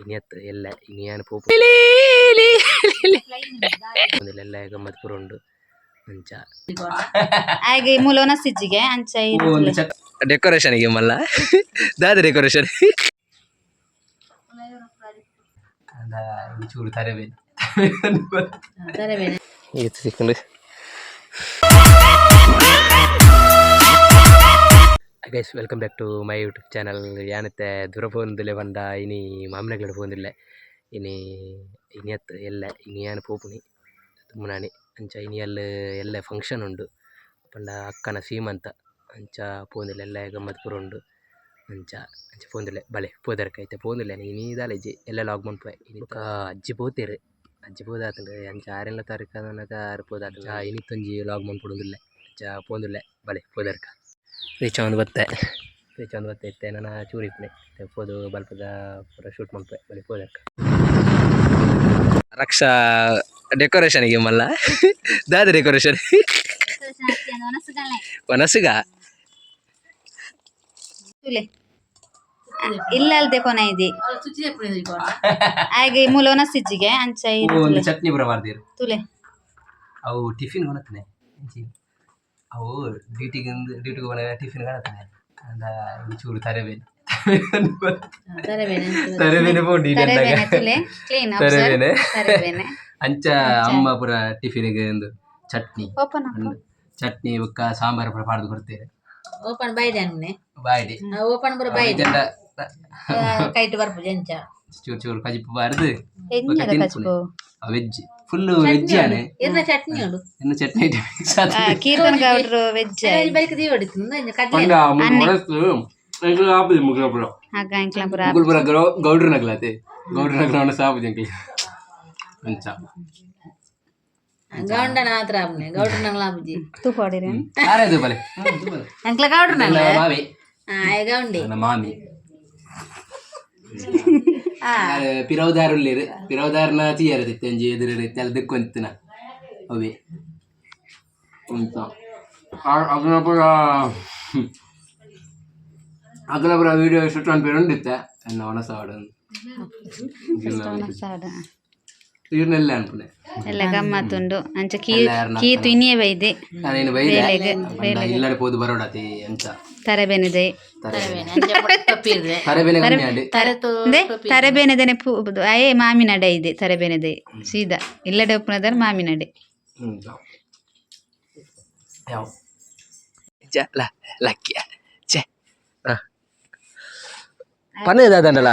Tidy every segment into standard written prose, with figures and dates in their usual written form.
ಇನಿಯತ್ತು ಎಲ್ಲ ಇನಿಯಾನು ಪೋಪು ಎಲ್ಲ ಗಮ್ಮತ್ ಪೂರ ಉಂಡು ಅಂಚ ಹಾಗೆ ಮೂಲವನ ಸಿಜ್ಜಿಗೆ ಅಂಚ ಡೆಕೋರೇಷನ್ ಗೆ ಮಲ್ಲ ದಾದ ಡೆಕೋರೇಷನ್ ಚೂರು ತರಬೇನೆ ಸಿಕ್ಕಂಡು guys welcome back to my YouTube channel ಯಾನತ್ತೆ ದೂರ ಫೋನ್ದಲ್ಲೇ ಬಂದ ಇನಿ ಮಾಮನಗಳ ಫೋನಿಲ್ಲ ಇನಿ ಇನಿಯತ್ತು ಎಲ್ಲ ಇನಿಯಾನು ಪೋಪುನಿ ತುಮ್ಮನಾನಿ ಅಂಚ ಇನಿಯಲ್ಲ ಎಲ್ಲ ಫಂಕ್ಷನ್ ಉಂಡು ಪಂಡ ಅಕ್ಕನ ಸೀಮಂತ ಅಂಚ ಪೋಂದಿಲ್ಲ ಎಲ್ಲ ಗಮ್ಮತ್ ಪೂರ ಉಂಡು ಅಂಚ ಅಂಚ ಪೋಂದಿಲ್ಲ ಬಳೆ ಪೋದರ್ಕೈತೆ ಪೋಂದಿಲ್ಲ ಇನಿ ದಾಲೆಜ್ಜಿ ಎಲ್ಲ ಲಾಗ್ ಮನ್ಪುವೆ ಇನಿಕ ಅಜ್ಜಿ ಪೋತೇರು ಅಜ್ಜಿ ಪೋದಾತಂಡು ಅಂಚ 6ನೇ ತಾರೀಕು ನನಗ 6 ಪೋದಾತ ಇನಿತ್ತೊಂಜಿ ಲಾಗ್ ಮನ್ಪುಡುದಿಲ್ಲ ಅಂಚ ಪೋಂದಿಲ್ಲ ಬಳೆ ಪೋದರ್ಕ ರೀಚ್ ಒಂದು ಬತ್ತೆ ಇತ್ತೆ ನಾನು ಚೂರಿಪ್ಪನೆ ಪೋದು ಬಲ್ಪದ ಪೂರ ಶೂಟ್ ಮಲ್ಪೆ ಬಳಿ ಪೋದರ್ಕ ರಕ್ಷಾ ಡೆಕೋರೇಷನ್ಗೆ ಮಲ್ಲ ದಾದ ಡೆಕೋರೇಷನ್ ವನಸುಗ ಇಲ್ಲ ಅಲ್ದೆ ಕೊನ ಇದೆ ಹಾಗೆ ಮೂಲವನ ಸಿಜ್ಜಿಗೆ ಅಂಚ ಒಂದು ಚಟ್ನಿ ಪೂರ ಮಾಡ್ದಿರು ತುಲೆ ಅವು ಟಿಫಿನ್ ಕೊನತ್ತನೆ ಅವು ಡ್ಯೂಟಿಗೆ ಟಿಫಿನ್ ಕಾಣತ್ತಾನೆ ಅಂದ ಚೂರು ತರಬೇನೆ ತರಬೇನೆ ಅಂಚ ಅಮ್ಮ ಪೂರ ಟಿಫಿನ್ಗೆ ಒಂದು ಚಟ್ನಿ ಬೊಕ್ಕ ಸಾಂಬಾರು ಪೂರ ಪಾಡ್ದು ಕೊಡ್ತೇವೆ ಓಪನ್ ಬೈಡೆ ಬಾಯ್ಡೆ ಓಪನ್ ಪೂರ ಬೈಡೆ ಕೈಟ್ ಬರ್ಪು ಜಂಚ ಚೂರು ಚೂರು ಕಜಿಪ್ಪು ಬಾರ್ದು ವೆಜ್ ಫುಲ್ ವೆಜ್ ಆನೆ ಎನ್ನ ಚಟ್ನಿ ಉಂಡು ಎನ್ನ ಚಟ್ನಿ ಕೀರ್ತನ್ ಗೌಡ್ರು ವೆಜ್ ಬೈಕ್ ದಿ ಹೊಡಿತು ಗೌಡ್ರ ನಗ್ಲಾತೆ ಗೌಡ್ರ ನಗ್ಲ ಸಾಬು ಜಂಕ್ಲಿ ಅಂಚ ಗೌಂಡನ ಮಾತ್ರ ಆಪ್ನೆ ಗೌಡ್ರ ನಗ್ಲ ಆಪುಜಿ ತೂಪ ಹೊಡಿರೆ ಆರೇದು ಬಲೆ ಅಂಕ್ಲ ಗೌಡ್ರ ನಗ್ಲ ಮಾವಿ ಗೌಂಡಿ ನನ್ನ ಮಾಮಿ ಪಿರವದಾರುಳ್ಳೇರು ಪಿರವದಾರನ ತೀಯರದಿತ್ತೆ ಅಂಜಿ ಎದುರಿರುತ್ತೆ ಅಲ್ಲಿ ದಿಕ್ಕೊಂತಿನ ಅವೇ ಅಂತ ಅದನ್ನ ಪೂರ ವಿಡಿಯೋ ಶೂಟ್ ಮಾಡ್ಕೊಂಡು ಉಂಡಿತ್ತೆ ಎನ್ನ ಒಣಸ ಹಾಡನ್ನು ತೀರ್ನೆಲ್ಲ ಅನ್ಪುನೆ ಎಲ್ಲ ಗಮ್ಮತ್ತುಂಡು ಅಂಚ ಕೀತು ಇನ್ನಿಯೇ ಬೈದೆ ನಾನೇನು ಬೈದೆ ಇಲ್ಲಡೆ ಪೋದು ಬರೋಡತಿ ಅಂಚ ತರಬೇನಿದೆ ತರಬೇನೆ ತರಬೇನೆದನೆ ಅಯೇ ಮಾಮಿನಡೆ ಇದೆ ತರಬೇನೆದೆ ಸೀದಾ ಇಲ್ಲಡೆ ಉಪ್ಪುನದರ ಮಾಮಿನಡೆ ಲಕ್ಕಿಯ ಪನ್ನೇದಾದಲ್ಲ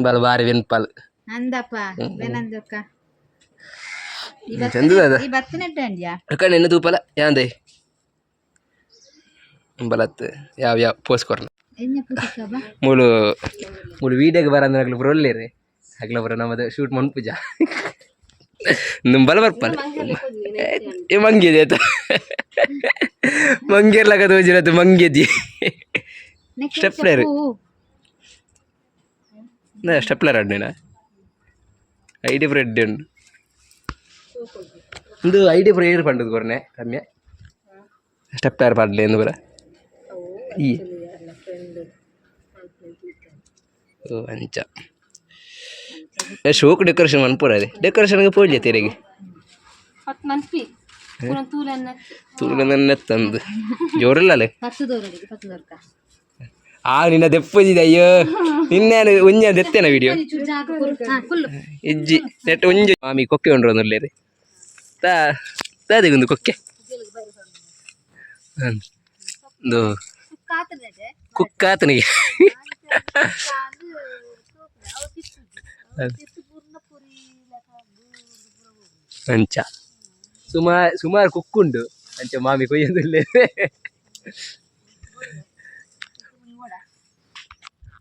ಬಲ ಬಾರಿ ವೆನ್ಪಲ್ ಅಂದಪ್ಪ ಬೆನಂದಕ್ಕ ಚಂದದ ಈ ಬತ್ತನೆಟ್ಟ ಅಂದ್ಯಾ ಕಣ್ಣು ಎನ್ನು ತೂಪಲ ಯಾಂದೆ ಬಲತ್ ಯಾವ ಪೋಸ್ ಕೊರ್ನ ಮೂಲು ವೀಡಿಯೋಗೆ ಬರಂದ್ರೆ ಆಗ್ಲಿ ಬರೋ ಒಳ್ಳೆರಿ ಆಗ್ಲ ಬರೋ ನಮ್ಮದು ಶೂಟ್ ಮನ್ಪುಜ ಬಲ ಬರ್ಪಲ್ ಮಂಗಿದೆ ಆಯ್ತಾ ಮಂಗೇರ್ಲಾಗ ತೋಜಿರತ್ತು ಮಂಗೆದಿ ಸ್ಟೆಪ್ಲರ್ ಸ್ಟೆಪ್ಲರ್ ಅಡ್ನೇನ ಐಡಿ ಫ್ರೆಡ್ ಉಂಡು ಒಂದು ಐಡಿ ಫ್ರೈ ಪಂಡದು ಕೊರ್ನೆ ಕಮ್ಮಿ ಸ್ಟೆಪ್ಲರ್ ಪಾಡ್ಲಿ ಎಂದು ಬರ ಈ ಓ ಅಂಚ ಶೋಕ್ ಡೆಕೋರೇಷನ್ ಮನ್ಪೂರ ಅದೇ ಡೆಕೋರೇಷನ್ಗೆ ಪೋಡ್ಲಿ ತೆರೆಗೆ ತೂಲನೆತ್ತಂದು ಜೋರಿಲ್ಲ ಅಲ್ಲೇ ನಿನ್ನ ದೆಪ್ಪಜಿದೆ ಅಯ್ಯೋ ನಿನ್ನೇನು ಒಂಜ ದೆತ್ತೇನ ವಿಡಿಯೋ ಇಜ್ಜಿ ನೆಟ್ ಒಂಜಿ ಮಾಮಿ ಕೊಕ್ಕೆ ಉಂಡ್ರು ಒಂದುಲ್ಲೇರಿ ತಾದಿಗೊಂದು ಕೊಕ್ಕೆ ಒಂದು ಕುಕ್ಕಾತನಿಗೆ ಅಂಚ ಸುಮಾರು ಕುಕ್ಕುಂಡು ಅಂಚ ಮಾಮಿ ಕೊಯ್ಯೊಂದುಲ್ಲೆ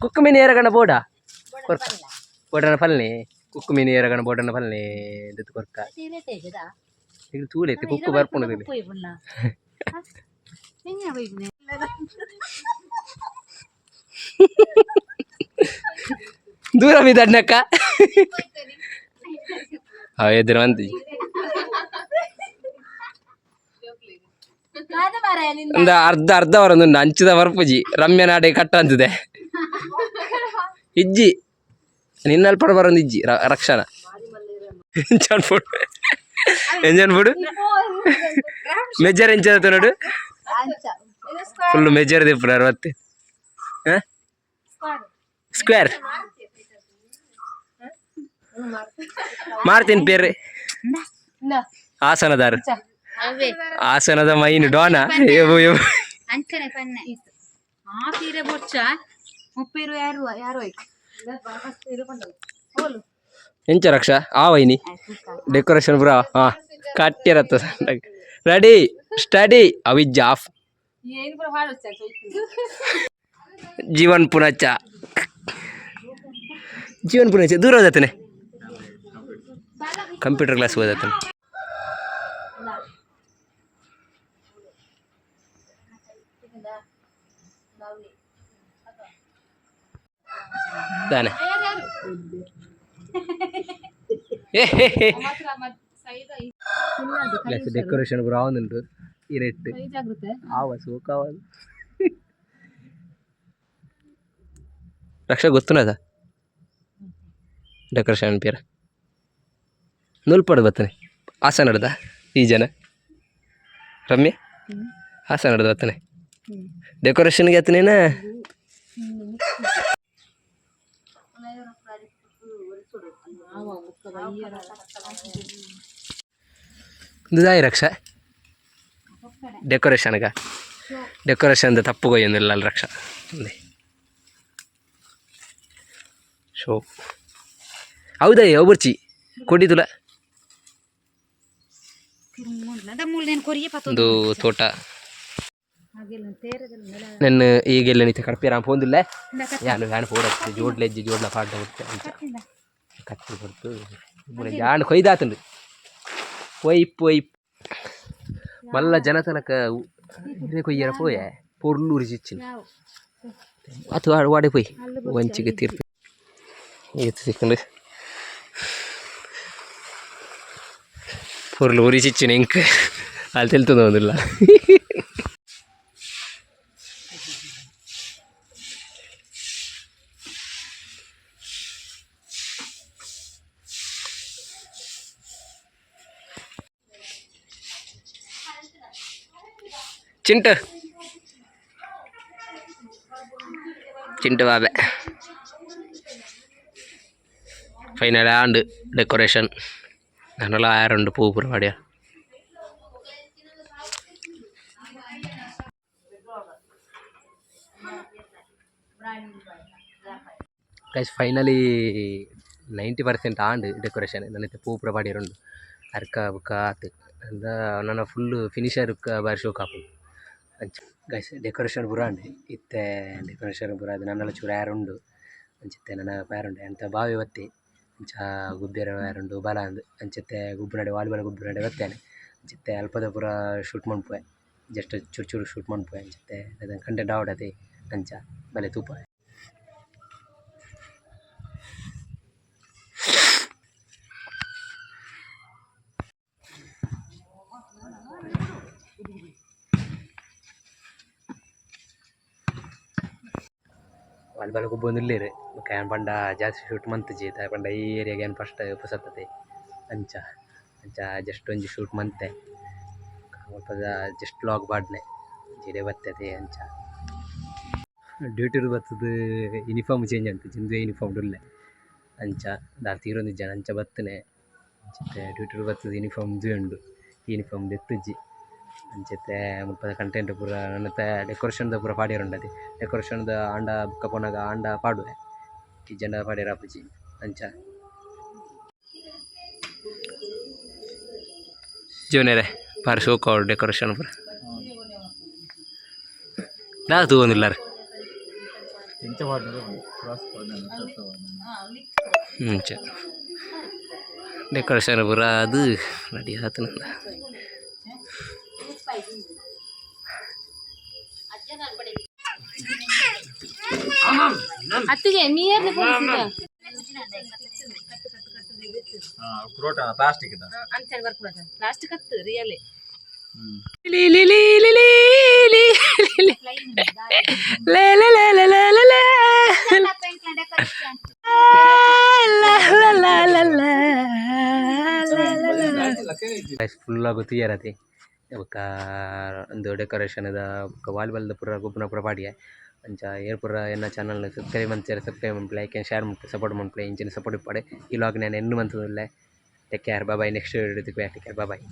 ಕುಕ್ಕು ಮೀನು ಏರಗಣ ಬೋಡ ಕೊರ್ಕ ಬೋಡನ ಫಲ್ನೆ ಕುಕ್ಕು ಮೀನು ಏರಗಣ ಬೋಡನ ಫಲ್ನೆ ದತ್ತು ಕೊರ್ಕ ಈಗ ತೂಲೈತೆ ಕುಕ್ಕು ಬರ್ಪುಣದಲ್ಲಿ ದೂರ ಮೀದಣ್ಣಕ್ಕ ಎದುರು ಅಂತಿ ಒಂದು ಅರ್ಧ ಬರೋದು ಅಂಚಿದ ಬರ್ಪುಜಿ ರಮ್ಯ ನಾಡೆ ಕಟ್ಟ ಅಂತಿದೆ ಇಜ್ಜಿ ನಿನ್ನಲ್ಲಿ ಪಡ ಬರೋದು ಇಜ್ಜಿ ರಕ್ಷಣ ಎಂಜಾನ್ ಬಿಡು ಮೆಜರ್ ಎಂಚ ನೋಡು ಫುಲ್ ಮೆಜರ್ ದಿಪ್ಪು ಮತ್ತೆ ಸ್ಕ್ವೇರ್ ಮಾಡ್ತೀನಿ ಪೇರ್ರಿ ಹಾಸನದಾರ ಹಾಸನದ ಮೈನ್ ಡೋನ ಎಂಚ ರಕ್ಷ ಆ ವೈನಿ ಡೆಕೋರೇಷನ್ ಬ್ರಾ ಹಾ ಕಟ್ಟಿರತ್ತ ರೆಡಿ ಸ್ಟಡಿ ಅವಿಜ್ ಆಫ್ ಜೀವನ್ ಪುನಚ್ಚ ಜೀವನ್ ಪುನಚ್ಚ ದೂರ ಹೋದತ್ತನೆ ಕಂಪ್ಯೂಟರ್ ಕ್ಲಾಸ್ ಹೋದತ್ತನೆ ತಾನೆ ಡೆಕೋರೇಷನ್ ಕೂಡ ಆവുന്നുണ്ട് ಇರೆಟ್ಟು ಆವ ಸೂಕಾವದು ರಕ್ಷಾ ಗೊತ್ತುನದ ಡೆಕೋರೇಷನ್ ಪೇರ ನೂಲ್ಪಡು ಬತ್ತಾನೆ ಹಾಸ ನಡ್ದ ಈ ಜನ ರಮ್ಯ ಹಾಸ ನಡ್ದ ಬತ್ತಾನೆ ಡೆಕೋರೇಷನ್ಗೆ ಆತನೇನ ಇದಾಯಿ ರಕ್ಷ ಡೆಕೋರೇಷನ್ಗ ಡೆಕೋರೇಷನ್ ತಪ್ಪು ಕೊಯ್ಯೊಂದಿಲ್ಲ ಅಲ್ಲಿ ರಕ್ಷ ಶೋ ಹೌದಯ್ಯ ಒಬ್ಬರ್ಚಿ ಕೊಡಿದುಲ ಒಂದು ತೋಟ ನನ್ನ ಈಗೆಲ್ಲ ನಿಂತ ಕಡಪೆ ರಾಮ್ ಹೋದಿಲ್ಲ ಯಾನು ಹ್ಯಾನ್ ಹೋಡತ್ತೆ ಜೋಡ್ಲೆಜ್ಜಿ ಜೋಡ್ಲ ಪಾಡ್ದ ಹೋಗ್ತೆ ಅಂತ ಕತ್ತಿ ಕೊಡ್ತು ಯಾನು ಕೊಯ್ದಾತಂದು ಒಯ್ಪ್ ಮಲ್ಲ ಜನ ತನಕ ಹಿರೇ ಕೊಯ್ಯರ ಪೋಯ ಪೊರ್ಲೂರು ಚಿಚ್ಚಿನ ಅದು ವಾಡೆ ಪೋಯ್ ವಂಚಿಗೆ ತೀರ್ಪು ಈತ ಸಿಕ್ಕಂಡು ಪೊರ್ಲೂರು ಚಿಚ್ಚಿನ ಇಂಕ ಅಲ್ಲಿ ತಿಳ್ತದ ಒಂದಿಲ್ಲ ಚಿಂಟು ಬಾಬೆ ഫൈനൽ ആണ്ട് ഡെക്കറേഷൻ നല്ല ആരുണ്ട് പൂ പരിപാടിയാ ഗൈസ് ഫൈനലി 90% ಆಂಡ್ ಡೆಕೋರೇಷನ್ ನನ್ನತ್ತೆ ಪೂ ಪ್ರಪಾಡಿಯರುಂಡು ಅರ್ಕ ಬುಕ್ಕ ಆತು ಅಂದ ನನ್ನ ಫುಲ್ ಫಿನಿಷರ್ ಬಾರಿ ಶೋಕ್ ಆಪು ಅಂಚ ಗೈಸ್ ಡೆಕೋರೇಷನ್ ಪೂರ ಉಂಡು ಇತ್ತೆ ಡೆಕೋರೇಷನ್ ಪೂರ ಅದು ನನ್ನೆಲ್ಲ ಚೂರು ಯಾರುಂಡು ಅಂಚಿತ್ತೆ ನನ್ನ ಪ್ಯಾರುಂಡು ಅಂತ ಬಾವಿ ಬತ್ತಿ ಅಂಚ ಗುಬ್ಬೇರ ಯಾರುಂಡು ಬಲ ಅಂದು ಅಂಚತ್ತೆ ಗುಬ್ಬನಡೆ ವಾಲಿಬಾಲ್ ಗುಬ್ಬನಡೆ ಬತ್ತೇನೆ ಅಂಚಿತ್ತೆ ಅಲ್ಪದ ಪೂರ ಶೂಟ್ ಮನ್ಪುವೆ ಜಸ್ಟ್ ಚೂರು ಚೂರು ಶೂಟ್ ಮನ್ಪುವೆ ಅಂಚಿತ್ತೆ ಅದನ್ನು ಕಂಟೆಂಟ್ ಆವಡತೆ ಅಂಚ ಬಲೆ ತೂಪ ವಾಲಿಬಾಲ್ ಬಂದಿಲ್ಲೇರು ಏನು ಪಂಡ ಜಾಸ್ತಿ ಶೂಟ್ ಮಂತಜಿ ಪಂಡ ಈ ಏರಿಯಾಗೆ ಏನು ಫಸ್ಟ್ ಪುಸತ್ತತೆ ಅಂಚ ಅಂಚ ಜಸ್ಟ್ ಒಂಜಿ ಶೂಟ್ ಮಂತೆ ಅಲ್ಪದ ಜಸ್ಟ್ ಲಾಗ್ ಬಾಡ್ನೆ ಜಿಡೆ ಬರ್ತದೆ ಅಂಚ ಡ್ಯೂಟಿರು ಬರ್ತದೆ ಯೂನಿಫಾರ್ಮ್ ಚೇಂಜ್ ಅಂತ ಜಿಂದು ಯೂನಿಫಾರ್ಮ್ ಡುಲ್ಲೆ ಅಂಚ ದಾರ್ ತೀರೊಂದು ಜನ ಅಂಚ ಬತ್ತನೆ ಅಂಚತ್ತೆ ಡ್ಯೂಟಿರು ಬರ್ತದೆ ಯೂನಿಫಾರ್ಮ್ ಉಂಡು ಯೂನಿಫಾರ್ಮ್ ದೆತ್ತುಜ್ಜಿ ಅಂಚತ್ತೆ ಮುಲ್ಪದ ಕಂಟೆಂಟ್ ಪೂರ ನನ್ನತ್ತೆ ಡೆಕೋರೇಷನ್ದ ಪೂರ ಪಾಡ್ಯರುಂಡದೆ ಡೆಕೋರೇಷನ್ದ ಆಂಡ ಬುಕ್ಕ ಪೋನಾಗ ಆಂಡ ಪಾಡುವೆ ಈ ಜಂಡ ಪಾಡ್ಯರ ಅಪ್ಪುಜಿ ಅಂಚ ಜೀವನೇರೆ ಪಾರ ಶೋಕ ಅವ್ರು ಡೆಕೋರೇಷನ್ ಪೂರ ನಾ ತಗೊಂಡಿಲ್ಲ ಮುಂಚೆ ಡೆಕೋರೇಷನ್ ಪೂರ ಅದು ರೆಡಿ ಆತು ನಂದ ಅತ್ತಿಗೆ ನೀರು ಪ್ಲಾಸ್ಟಿಕ್ ಪ್ಲಾಸ್ಟಿಕ್ ಹತ್ತು ರಿಯಲಿ ಫುಲ್ಲಾಗಿ ಗೊತ್ತಿರತಿ ಬೊಕ್ಕ ಒಂದು ಡೆಕೋರೇಷನ್ದ ಬೊಕ್ಕ ವಾಲಿಬಾಲ್ದ ಪೂರ ಗೊಬ್ಬುನ ಪೂರ ಪಾಡಿಯೆ ಅಂಚ ಏರ್ ಪೂರ ಎನ್ನ ಚಾನಲ್ನ ಸಬ್ಸ್ಕ್ರೈಬ್ ಮಂತೇರು ಸಬ್ಸ್ಕ್ರೈಬ್ ಮನ್ಪುಲೆ ಲೈಕ್ ಆ್ಯಂಡ್ ಶೇರ್ ಮನ್ಪುಲೆ ಸಪೋರ್ಟ್ ಮನ್ಪುಲೆ ಇಂಚಿನ ಸಪೋರ್ಟ್ ಇಪ್ಪಡೆ ಈ ವ್ಲಾಗ್ ನಾನು ಎನ್ನು ಮಂತುದಿಲ್ಲ. Take care, bye. Next video take care, ಬಾಯ್.